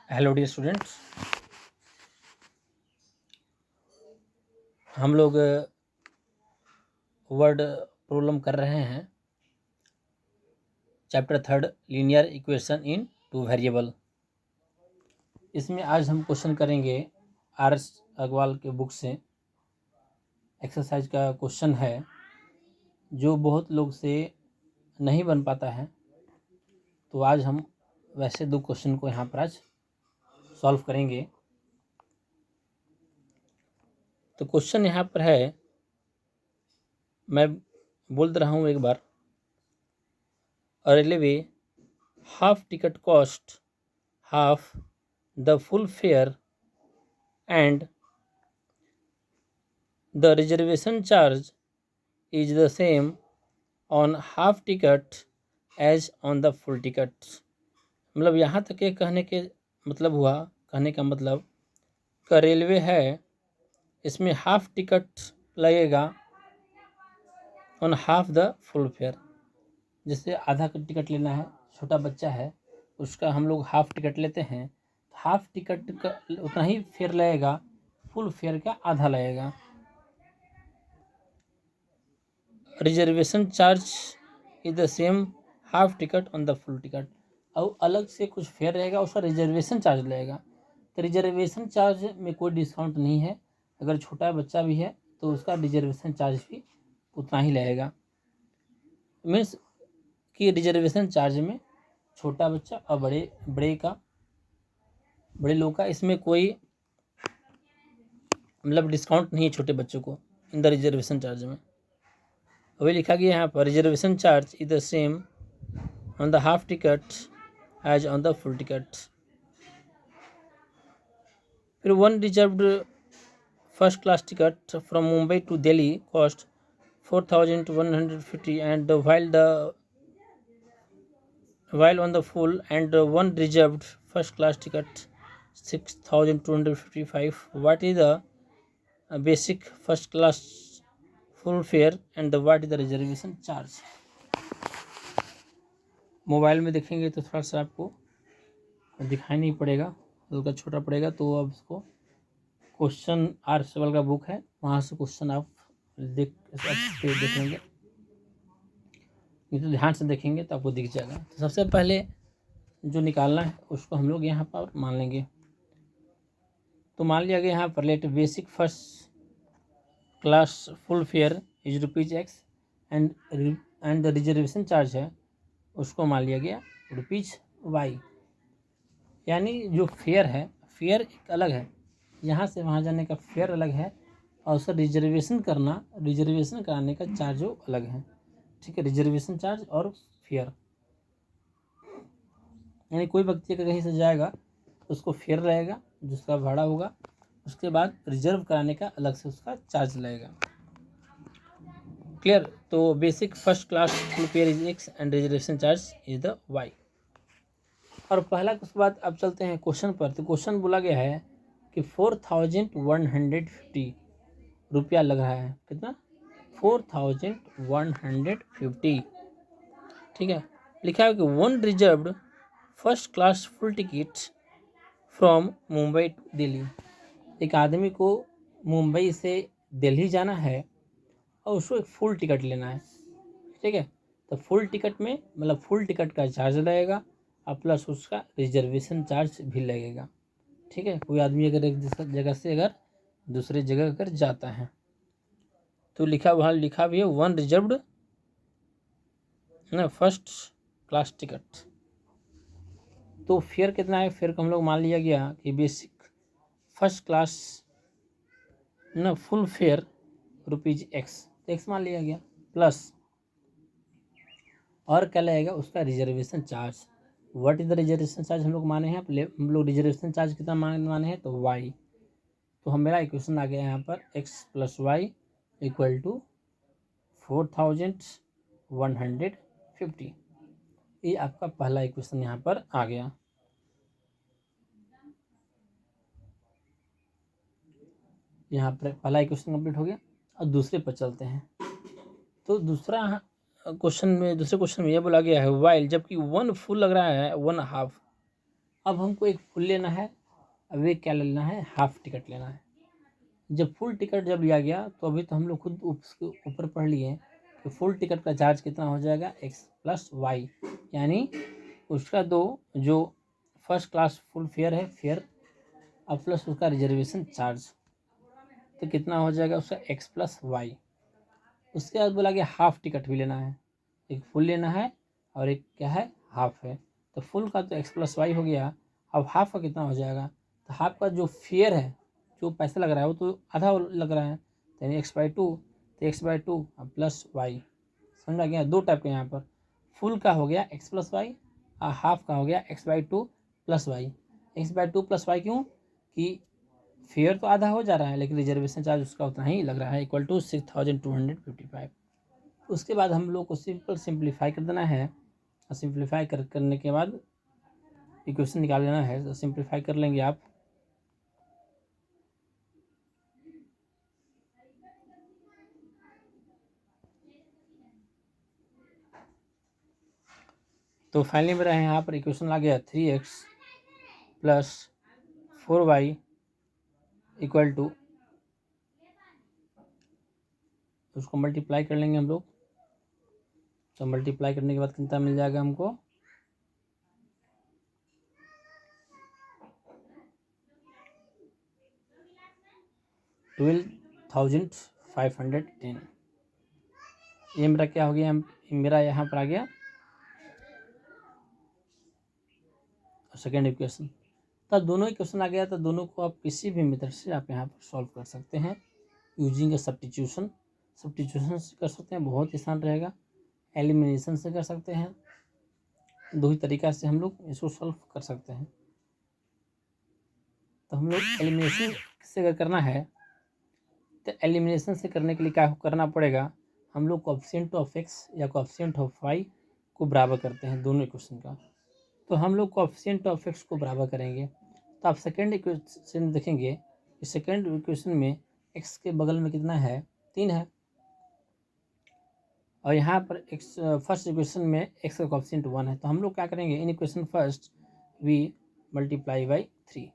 Hello dear students, हम लोग word problem कर रहे हैं। Chapter 3 linear equation in two variable. इसमें आज हम क्वेश्चन करेंगे आर एस अग्रवाल के बुक से। एक्सरसाइज का क्वेश्चन है जो बहुत लोग से नहीं बन पाता है, तो आज हम वैसे दो क्वेश्चन को यहाँ पर आज सॉल्व करेंगे। तो क्वेश्चन यहाँ पर है, मैं बोल रहा हूँ एक बार। Railway half ticket cost half the full fare and the reservation charge is the same on half ticket as on the full ticket। मतलब यहाँ तक के कहने के मतलब हुआ, कहने का मतलब का रेलवे है, इसमें हाफ टिकट लगेगा on half the full fair. जैसे आधा का टिकट लेना है, छोटा बच्चा है उसका हम लोग हाफ टिकट लेते हैं, हाफ टिकट का उतना ही फेयर लगेगा, फुल फेयर का आधा लगेगा। Reservation charge is the same half ticket on the full ticket. और अलग से कुछ फेयर रहेगा, उसका रिजर्वेशन चार्ज लगेगा। तो रिजर्वेशन चार्ज में कोई डिस्काउंट नहीं है। अगर छोटा बच्चा भी है तो उसका रिजर्वेशन चार्ज भी उतना ही लगेगा। मीन्स कि रिजर्वेशन चार्ज में छोटा बच्चा और बड़े लोग का इसमें कोई मतलब डिस्काउंट नहीं है छोटे बच्चों को इन द रिजर्वेशन चार्ज में। अभी लिखा गया यहाँ पर reservation charge is the same on the half ticket as on the full ticket. फिर one reserved first class ticket from Mumbai to Delhi cost 4150 and while on the full and one reserved first class ticket 6255। what is the basic first class full fare and what is the reservation charge। Mobile में देखेंगे तो थोड़ा सा आपको दिखाई नहीं पड़ेगा, हल्का छोटा पड़ेगा। तो अब इसको क्वेश्चन आर सेवल का बुक है, वहाँ से क्वेश्चन आप देख लेंगे, नहीं तो ध्यान से देखेंगे तो आपको दिख जाएगा। तो सबसे पहले जो निकालना है उसको हम लोग यहाँ पर मान लेंगे। तो मान लिया गया यहाँ पर let basic first class full fare is ₹X and the reservation charge है उसको मान लिया गया ₹Y। यानी जो फेयर है, फेयर एक अलग है, यहाँ से वहाँ जाने का फेयर अलग है, और उसका रिजर्वेशन कराने का चार्ज वो अलग है। ठीक है, रिजर्वेशन चार्ज और फेयर, यानी कोई व्यक्ति अगर कहीं से जाएगा तो उसको फेयर रहेगा जिसका भाड़ा होगा, उसके बाद रिजर्व कराने का अलग से उसका चार्ज लगेगा। क्लियर। तो basic first class full fare is X and reservation charge is the Y। और पहला उसके बाद अब चलते हैं क्वेश्चन पर। तो क्वेश्चन बोला गया है कि 4150 रुपया लग रहा है। कितना? 4150। ठीक है, लिखा है कि one reserved first class full ticket from Mumbai to Delhi. एक आदमी को मुंबई से दिल्ली जाना है और उसको एक फुल टिकट लेना है। ठीक है, तो फुल टिकट में मतलब फुल टिकट का चार्ज लगेगा और प्लस उसका रिजर्वेशन चार्ज भी लगेगा। ठीक है, कोई आदमी अगर एक जगह से अगर दूसरे जगह अगर जाता है तो लिखा भी है वन रिजर्व्ड ना फर्स्ट क्लास टिकट। तो फेयर कितना है? फेयर को हम लोग मान लिया गया कि बेसिक फर्स्ट क्लास ना फुल फेयर ₹X मान लिया गया, प्लस और क्या लगेगा उसका reservation charge. What is the reservation charge हम लोग माने हैं, हम लोग रिजर्वेशन चार्ज कितना माने हैं तो Y। तो हम मेरा इक्वेशन आ गया यहाँ पर X + Y = 4150। ये आपका पहला इक्वेशन यहाँ पर आ गया। यहाँ पर पहला इक्वेशन कंप्लीट हो गया। और दूसरे पर चलते हैं। तो दूसरे क्वेश्चन में ये बोला गया है वाइल, जबकि वन फुल लग रहा है वन हाफ। अब हमको एक फुल लेना है, अब एक क्या लेना है, हाफ टिकट लेना है। जब फुल टिकट जब लिया गया तो अभी तो हम लोग खुद उसके ऊपर पढ़ लिए कि फुल टिकट का चार्ज कितना हो जाएगा, एक्स प्लस वाई, यानी उसका जो फर्स्ट क्लास फुल फेयर है फेयर, अब प्लस उसका रिजर्वेशन चार्ज, तो कितना हो जाएगा उसका एक्स प्लस वाई। उसके बाद बोला कि हाफ टिकट भी लेना है, एक फुल लेना है और एक क्या है, हाफ है। तो फुल का तो एक्स प्लस वाई हो गया, अब हाफ का कितना हो जाएगा, तो हाफ का जो फेयर है, जो पैसा लग रहा है वो तो आधा लग रहा है, तो यानी एक्स बाई टू, तो x by two plus y. समझा गया, दो टाइप के यहाँ पर, फुल का हो गया एक्स प्लस वाई और हाफ का हो गया x by two plus y. X by two plus y क्यों, कि फेयर तो आधा हो जा रहा है लेकिन रिजर्वेशन चार्ज उसका उतना ही लग रहा है, इक्वल टू 6255। उसके बाद हम लोग को सिंप्लीफाई कर देना है, और सिंप्लीफाई करने के बाद इक्वेशन निकाल लेना है। तो सिंप्लीफाई कर लेंगे आप, तो फाइनली मेरा यहाँ पर इक्वेशन आ गया 3x plus 4y equal to, उसको मल्टीप्लाई कर लेंगे हम लोग। तो मल्टीप्लाई करने के बाद कितना मिल जाएगा हमको, 12,510। ये मेरा क्या हो गया, मेरा यहाँ पर आ गया सेकेंड इक्वेशन। तब दोनों इक्वेशन आ गया, तो दोनों को आप किसी भी मेथड से आप यहाँ पर सॉल्व कर सकते हैं यूजिंग ए सब्स्टिट्यूशन। सब्स्टिट्यूशन से कर सकते हैं, बहुत आसान रहेगा। एलिमिनेशन से कर सकते हैं, दो ही तरीका से हम लोग इसको सॉल्व कर सकते हैं। तो हम लोग एलिमिनेशन से अगर करना है, तो एलिमिनेशन से करने के लिए क्या करना पड़ेगा, हम लोग कोएफिशिएंट ऑफ एक्स या कोएफिशिएंट ऑफ वाई को बराबर करते हैं दोनों इक्वेशन का। तो हम लोग कोएफिशिएंट ऑफ एक्स को बराबर करेंगे, तो आप सेकेंड इक्वेशन देखेंगे कि सेकेंड इक्वेशन में एक्स के बगल में कितना है, 3 है, और यहाँ पर एक्स फर्स्ट इक्वेशन में एक्स का कोएफिशिएंट 1 है। तो हम लोग क्या करेंगे, in equation first we multiply by 3,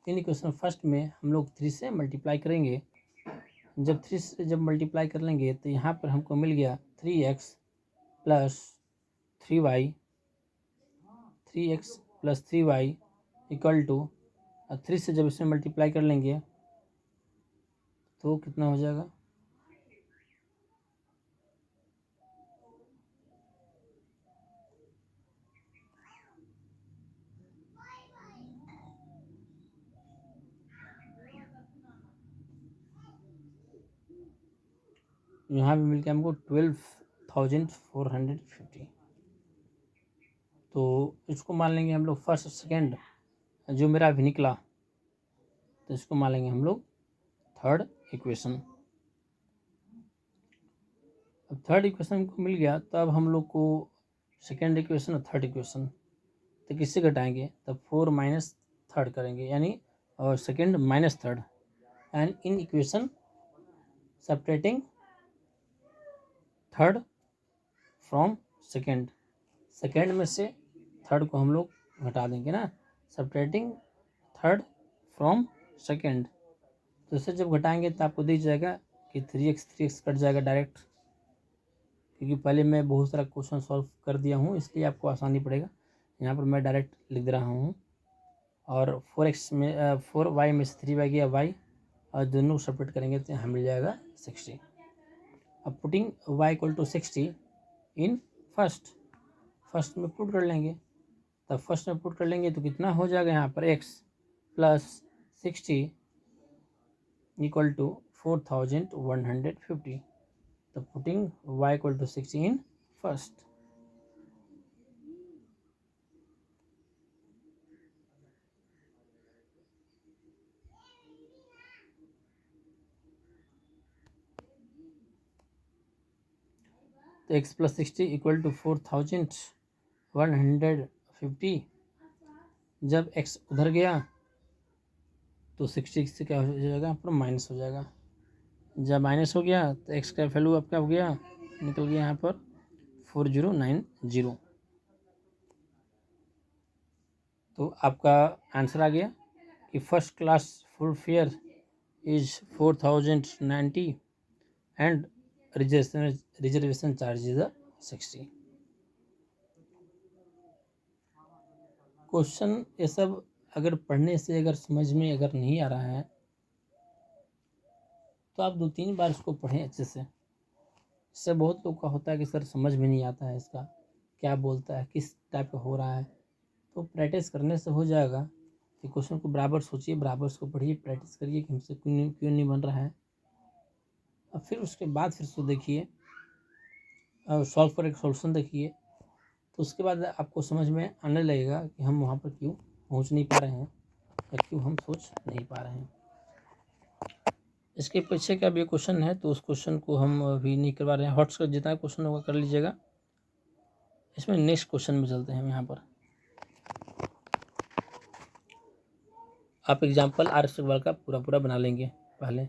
in equation first में हम लोग 3 से मल्टीप्लाई करेंगे। जब 3 से जब मल्टीप्लाई कर लेंगे तो यहाँ पर हमको मिल गया 3x plus 3y, 3x plus 3y equal to, 3 से जब इसमें मल्टीप्लाई कर लेंगे तो कितना हो जाएगा, यहाँ भी मिल गया हमको 12,450। तो इसको मान लेंगे हम लोग फर्स्ट सेकेंड, जो मेरा अभी निकला, तो इसको मान लेंगे हम लोग थर्ड इक्वेशन। अब थर्ड इक्वेशन को मिल गया, तब हम लोग को सेकेंड इक्वेशन और थर्ड इक्वेशन तो किससे घटाएंगे, तब 4 माइनस थर्ड करेंगे, यानी और second minus third, and in equation separating third from second, second में से थर्ड को हम लोग घटा देंगे ना, सेपरेटिंग थर्ड फ्रॉम सेकेंड। तो इसे जब घटाएंगे तो आपको दिख जाएगा कि 3x कट जाएगा डायरेक्ट, क्योंकि पहले मैं बहुत सारा क्वेश्चन सॉल्व कर दिया हूँ, इसलिए आपको आसानी पड़ेगा। यहाँ पर मैं डायरेक्ट लिख दे रहा हूँ, और 4x में 4y में से 3y गया y, और दोनों को सेपरेट करेंगे तो यहाँ मिल जाएगा 60। अब putting y equal to 60 in first में पुट कर लेंगे, तब फर्स्ट में पुट कर लेंगे तो कितना हो जाएगा, यहाँ पर x प्लस 60 इक्वल टू 4,150। तो putting y equal to 60 in first, तो x प्लस 60 इक्वल टू 4,150। जब x उधर गया तो 60 से क्या हो जाएगा, यहाँ पर माइनस हो जाएगा। जब माइनस हो गया तो x का वैल्यू अब क्या हो गया, निकल गया यहाँ पर 4090। तो आपका आंसर आ गया कि first class full fare is 4090 and reservation charge is 60। Question ये सब अगर पढ़ने से अगर समझ में अगर नहीं आ रहा है तो आप 2-3 बार इसको पढ़ें अच्छे से। इससे बहुत लोग का होता है कि सर समझ में नहीं आता है, इसका क्या बोलता है, किस टाइप का हो रहा है। तो प्रैक्टिस करने से हो जाएगा कि क्वेश्चन को बराबर सोचिए, बराबर उसको पढ़िए, प्रैक्टिस करिए कि हमसे क्यों नहीं बन रहा है। अब फिर उसके बाद फिर उसको देखिए और सॉल्व कर एक सॉल्यूशन देखिए, तो उसके बाद आपको समझ में आने लगेगा कि हम वहाँ पर क्यों पहुँच नहीं पा रहे हैं या क्यों हम सोच नहीं पा रहे हैं। इसके पीछे का भी क्वेश्चन है, तो उस क्वेश्चन को हम अभी नहीं करवा रहे हैं। हॉट्स का जितना क्वेश्चन होगा कर लीजिएगा। इसमें नेक्स्ट क्वेश्चन में चलते हैं हम यहाँ पर। आप एग्जाम्पल आर का पूरा बना लेंगे पहले,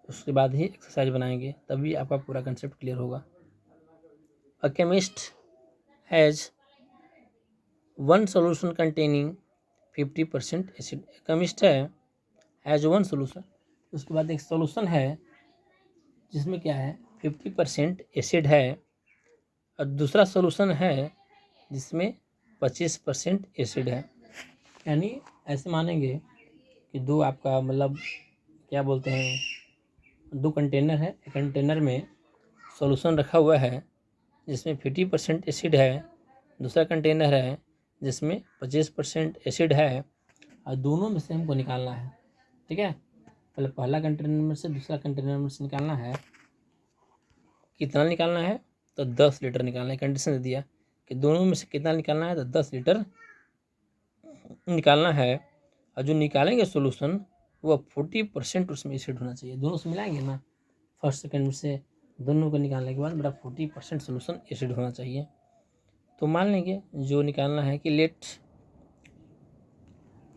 उसके बाद ही एक्सरसाइज बनाएंगे, तभी आपका पूरा कंसेप्ट क्लियर होगा। A chemist has one solution containing 50% acid. Chemist has one solution, उसके बाद एक सोल्यूशन है जिसमें क्या है 50% एसिड है, और दूसरा सोल्यूशन है जिसमें 25% एसिड है। यानी ऐसे मानेंगे कि दो आपका मतलब क्या बोलते हैं, दो कंटेनर है, एक कंटेनर में सॉल्यूशन रखा हुआ है जिसमें 50% एसिड है, दूसरा कंटेनर है जिसमें 25% एसिड है, और दोनों में से हमको निकालना है। ठीक है, पहले पहला कंटेनर में से दूसरा कंटेनर में से निकालना है। कितना निकालना है? तो 10 लीटर निकालना है। कंडीशन दे दिया कि दोनों में से कितना निकालना है, तो 10 लीटर निकालना है। और जो निकालेंगे सोल्यूशन वो 40% उसमें एसिड होना चाहिए। दोनों से मिलाएंगे ना, फर्स्ट सेकेंड से दोनों को निकालने के बाद मेरा 40% सोल्यूशन एसिड होना चाहिए। तो मान लेंगे जो निकालना है कि लेट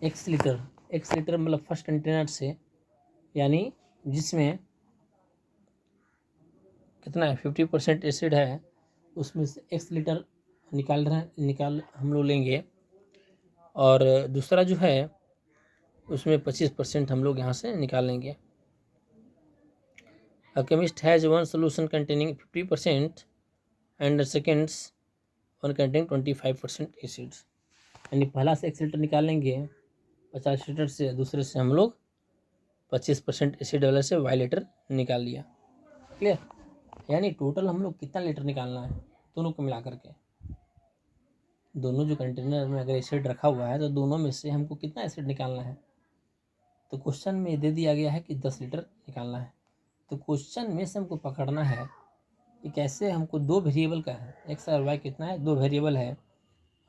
x लीटर मतलब फर्स्ट कंटेनर से, यानी जिसमें कितना है 50% एसिड है, उसमें से x लीटर निकाल हम लोग लेंगे, और दूसरा जो है उसमें 25% हम लोग यहाँ से निकाल लेंगे। A chemist has one solution containing 50% and the seconds one containing 25% acids। यानी पहला से x लीटर निकालेंगे 50 लीटर से, दूसरे से हम लोग 25% एसिड वाले से y लीटर निकाल लिया। क्लियर? यानी टोटल हम लोग कितना लीटर निकालना है दोनों को मिला करके। दोनों जो कंटेनर में अगर एसिड रखा हुआ है तो दोनों में से हमको कितना एसिड निकालना है। तो क्वेश्चन में दे दिया गया है कि 10 लीटर निकालना है। तो क्वेश्चन में से हमको पकड़ना है कि कैसे हमको दो वेरिएबल का है, एक्स और वाई कितना है, दो वेरिएबल है,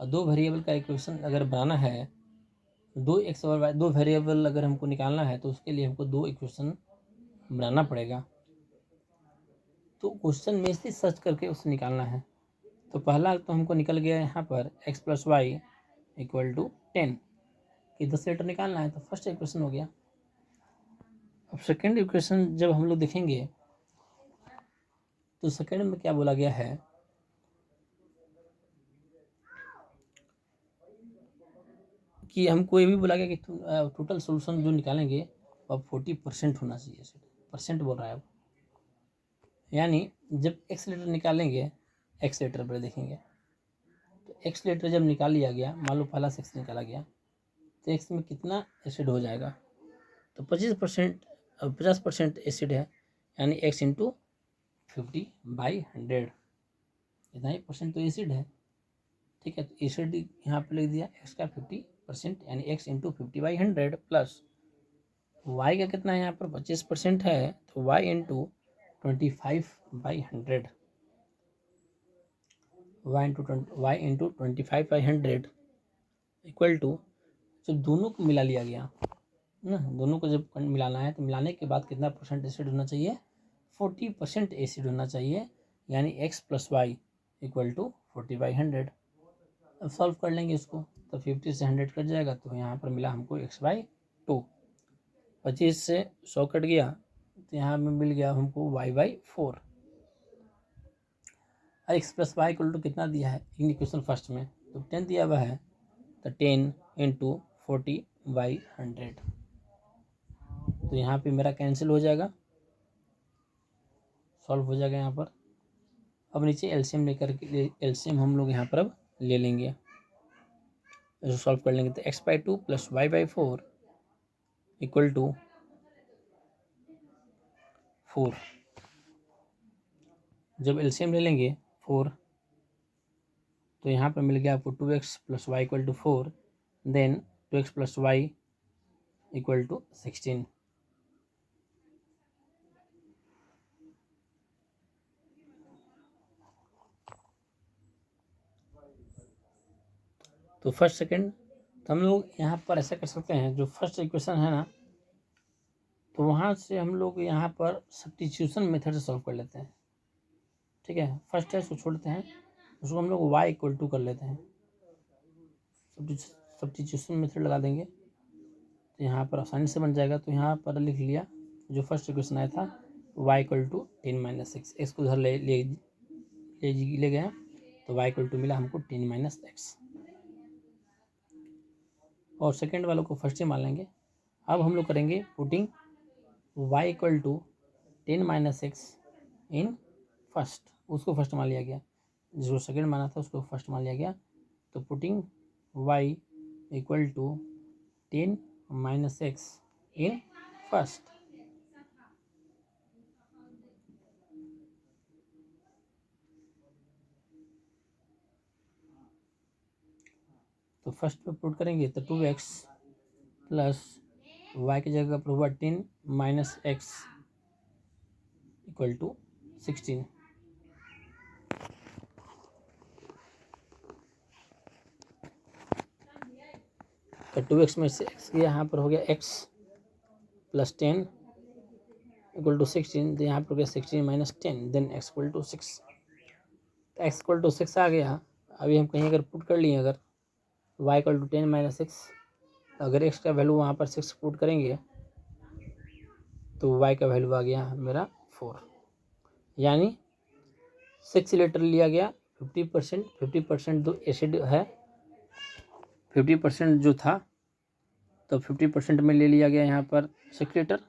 और दो वेरिएबल का इक्वेशन अगर बनाना है, दो एक्स और वाई दो वेरिएबल अगर हमको निकालना है तो उसके लिए हमको दो इक्वेशन बनाना पड़ेगा। तो क्वेश्चन में से सर्च करके उसे निकालना है। तो पहला तो हमको निकल गया यहाँ पर x + y = 10 कि 10 लीटर निकालना है, तो फर्स्ट इक्वेशन हो गया। अब सेकेंड इक्वेशन जब हम लोग देखेंगे तो सेकेंड में क्या बोला गया है कि हमको ये भी बोला गया कि टोटल सोल्यूशन जो निकालेंगे अब 40% होना चाहिए। परसेंट बोल रहा है अब, यानी जब x लीटर निकालेंगे, x लीटर पर देखेंगे तो x लीटर जब निकाल लिया गया, मान लो पहला से x निकाला गया, तो x में कितना एसिड हो जाएगा, तो 50% एसिड है, यानी x × 50/100 इतना ही परसेंट तो एसिड है। ठीक है, तो एसिड यहाँ पे लिख दिया x का 50%, यानी x × 50/100 प्लस y का कितना है यहाँ पर 25% है, तो y × 25/100 y × 25/100 इक्वल टू, जब दोनों को मिला लिया गया ना, दोनों को जब मिलाना है तो मिलाने के बाद कितना परसेंट एसिड होना चाहिए, 40% एसिड होना चाहिए, यानी x + y = 40/100। अब सॉल्व कर लेंगे इसको, तो 50 से 100 कट जाएगा, तो यहाँ पर मिला हमको x/2। 25 से 100 कट गया, तो यहाँ में मिल गया हमको y/4। और x + y = कितना दिया है इक्वेशन फर्स्ट में, तो 10 दिया हुआ है, तो 10 इंटू 40/100। तो यहाँ पे मेरा कैंसिल हो जाएगा, सॉल्व हो जाएगा यहाँ पर। अब नीचे एलसीएम लेकर के एलसीएम हम लोग यहाँ पर अब ले लेंगे, इसको सॉल्व कर लेंगे। तो x/2 plus y/4 equal to 4। जब एलसीएम ले लेंगे 4, तो यहाँ पर मिल गया आपको 2x plus y equal to 4, then 2x plus y equal to 16। तो फर्स्ट सेकंड, तो हम लोग यहाँ पर ऐसा कर सकते हैं, जो फर्स्ट इक्वेशन है ना, तो वहाँ से हम लोग यहाँ पर सब्स्टिट्यूशन मेथड से सॉल्व कर लेते हैं। ठीक है, फर्स्ट है उसको छोड़ते हैं, उसको हम लोग y इक्वल टू कर लेते हैं, सब्स्टिट्यूशन मेथड लगा देंगे तो यहाँ पर आसानी से बन जाएगा। तो यहाँ पर लिख लिया जो फर्स्ट इक्वेशन आया था y equal to 10 - x, x को उधर ले गए, तो y इक्वल टू मिला हमको 10 - x, और सेकेंड वालों को फर्स्ट ही मान लेंगे। अब हम लोग करेंगे putting y equal to 10 - x in first, उसको फर्स्ट मान लिया गया, जो सेकेंड माना था उसको फर्स्ट मान लिया गया। तो putting y equal to 10 - x in first, तो फर्स्ट पे पुट करेंगे तो 2x प्लस y की जगह पर हुआ 10 - x इक्वल टू 16। तो 2x में से x यहाँ पर हो गया x प्लस 10 इक्वल टू 16, तो यहाँ पर हो गया 16 - 10, देन x इक्वल टू 6। तो x इक्वल टू 6 आ गया। अभी हम कहीं अगर पुट कर लिए, अगर y इक्वल टू 10 - 6, अगर x का वैल्यू वहाँ पर 6 पुट करेंगे तो y का वैल्यू आ गया मेरा 4, यानी 6 लीटर लिया गया। 50% जो एसिड है 50% जो था, तो 50% में ले लिया गया यहाँ पर 6 लीटर,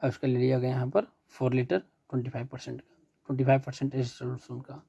और उसका ले लिया गया यहाँ पर 4 लीटर 25% का, 25% एसिड सोल्यूशन का।